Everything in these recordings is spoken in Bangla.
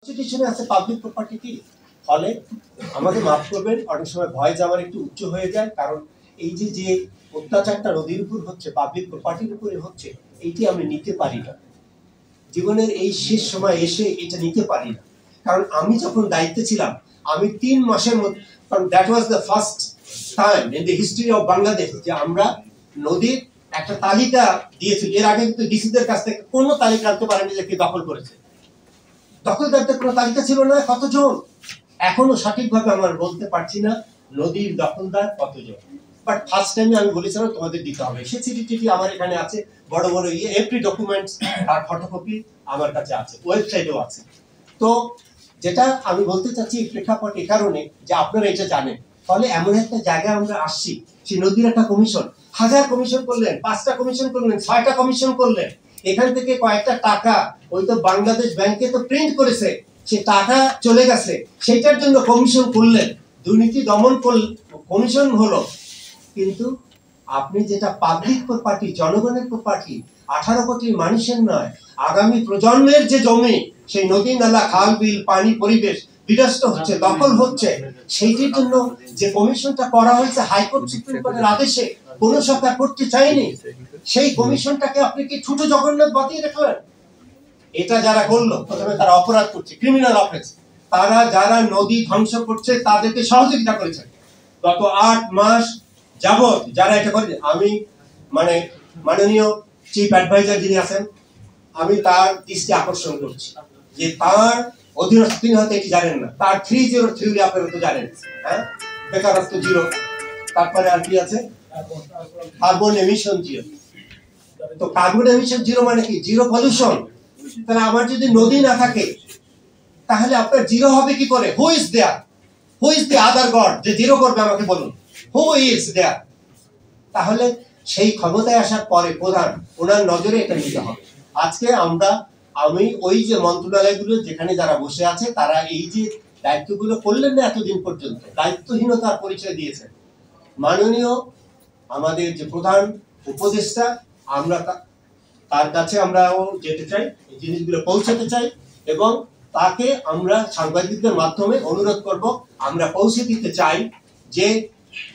কনস্টিটিউশনে আছে পাবলিক প্রপার্টি কি, ফলে আমাকে মাফ করবেন অনেক সময় ভয়েস আমার একটু উচ্চ হয়ে যায়, কারণ এই যে যে অত্যাচারটা নদীর উপর হচ্ছে, পাবলিক প্রপার্টির উপরে হচ্ছে, এইটি আমি নিতে পারি না। জীবনের এই শেষ সময় এসে এটা নিতে পারি না, কারণ আমি যখন দায়িত্বে ছিলাম আমি 3 মাসের মধ্যে, কারণ that was the first time in the history of Bangladesh যে আমরা নদীর একটা তালিকা দিয়েছি। এর আগে কিন্তু ডিসিদের কাছ থেকে কোনো তালিকা আনতে পারেনি যে কি দখল করেছে। দখলদারদের কোনো তালিকা ছিল না কতজন, এখনো সঠিকভাবে আমরা বলতে পারছি না নদীর দখলদার কতজন। বাট ফার্স্ট টাইমে আমি বলেছিলাম তোমাদের দিতে হবে। সে চিঠি আমার এখানে আছে, বড় বড় এভরি ডকুমেন্টস আর ফটোকপি আমার কাছে আছে, ওয়েবসাইটেও আছে। তো যেটা আমি বলতে চাচ্ছি প্রেক্ষাপট এই কারণে যে আপনারা এটা জানেন, ফলে এমন একটা জায়গায় আমরা আসছি, সেই নদীর একটা কমিশন, 1000 কমিশন করলেন, 5টা কমিশন করলেন, 6টা কমিশন করলেন, এখান থেকে কয়েকটা টাকা ওই তো বাংলাদেশ ব্যাংকে তো প্রিন্ট করেছে, সে টাকা চলে গেছে, সেটার জন্য কমিশন করলেন, দুর্নীতি দমন কমিশন হলো। কিন্তু আপনি যেটা পাবলিক প্রপার্টি, জনগণের প্রপার্টি, 18 কোটি মানুষের নয়, আগামী প্রজন্মের যে জমি, সেই নদী নালা খাল বিল পানি পরিবেশ বিনষ্ট হচ্ছে, দখল হচ্ছে, সেইটির জন্য যে কমিশনটা করা হয়েছে হাইকোর্ট সুপ্রিম কোর্টের আদেশে, কোন সরকার করতে চায়নি, সেই কমিশনটাকে আপনি কি ছোট জগন্নাথ বাতিয়ে রাখলেন? এটা যারা করলো প্রথমে তারা অপরাধ করছে, ক্রিমিনাল অফেন্স। তারা যারা নদী ধ্বংস করছে তাদেরকে সহযোগিতা করেছে। গত 8 মাস যাবত যারা এটা করে, আমি মানে মাননীয় চিফ অ্যাডভাইজার যিনি আছেন, আমি তার দৃষ্টি আকর্ষণ করছি যে তার অধীনস্থ, তিনি হয়তো এটি জানেন না, তার 3-0 থিওরি আপনারা তো জানেন, হ্যাঁ, বেকারত্ব 0, তারপরে আর কি আছে, কার্বন এমিশন 0। তো কার্বন এমিশন 0 মানে কি? 0 পলিউশন। তাহলে আমার যদি নদী না থাকে তাহলে আপনার 0 হবে কি করে? Who is there? Who is the other god যে 0 করবে? আমাকে বলুন, হু ইজ দেয়ার? তাহলে সেই ক্ষমতায় আসার পরে প্রধান ওনার নজরে এটা নিতে হবে। আজকে আমি ওই যে মন্ত্রণালয়গুলো যেখানে যারা বসে আছে তারা এই যে দায়িত্বগুলো করলেন না এতদিন পর্যন্ত, দায়িত্বহীনতার পরিচয় দিয়েছেন। মাননীয় আমাদের যে প্রধান উপদেষ্টা, আমরা তার কাছে আমরাও যেতে চাই, এই জিনিসগুলো পৌঁছাতে চাই, এবং তাকে আমরা সাংবাদিকদের মাধ্যমে অনুরোধ করব, আমরা পৌঁছে দিতে চাই যে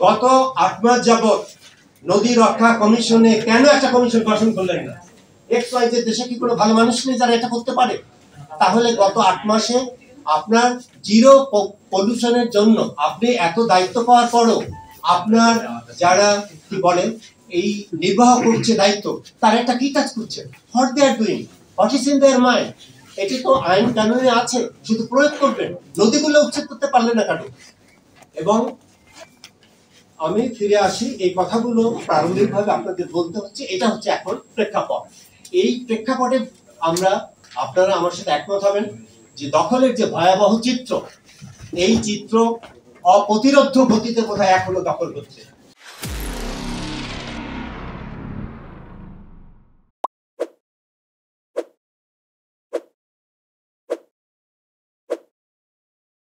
গত 8 মাস যাবত নদী রক্ষা কমিশনে কেন একটা কমিশন গঠন করলেন না? XYZ দেশে কি কোনো ভালো মানুষ নেই যারা এটা করতে পারে? তাহলে গত 8 মাসে আপনার 0 পলিউশনের জন্য আপনি এত দায়িত্ব পাওয়ার পরও আপনার যারা কি বলেন এই নির্বাহ করছে দায়িত্ব, তারা একটা কি কাজ করছে? What they are doing, what is in their mind? এটি তো আইন কানুনে আছে, শুধু প্রয়োগ করবেন। নদীগুলো উচ্ছেদ করতে পারলেন না কেন? এবং আমি ফিরে আসি, এই কথাগুলো প্রারম্ভিকভাবে আপনাদের বলতে হচ্ছে, এটা হচ্ছে এখন প্রেক্ষাপট। এই প্রেক্ষাপটে আপনারা আমার সাথে একমত হবেন যে দখলের যে ভয়াবহ চিত্র, এই চিত্র অপ্রতিরোধ্য গতিতে কোথায় এখনো দখল হচ্ছে।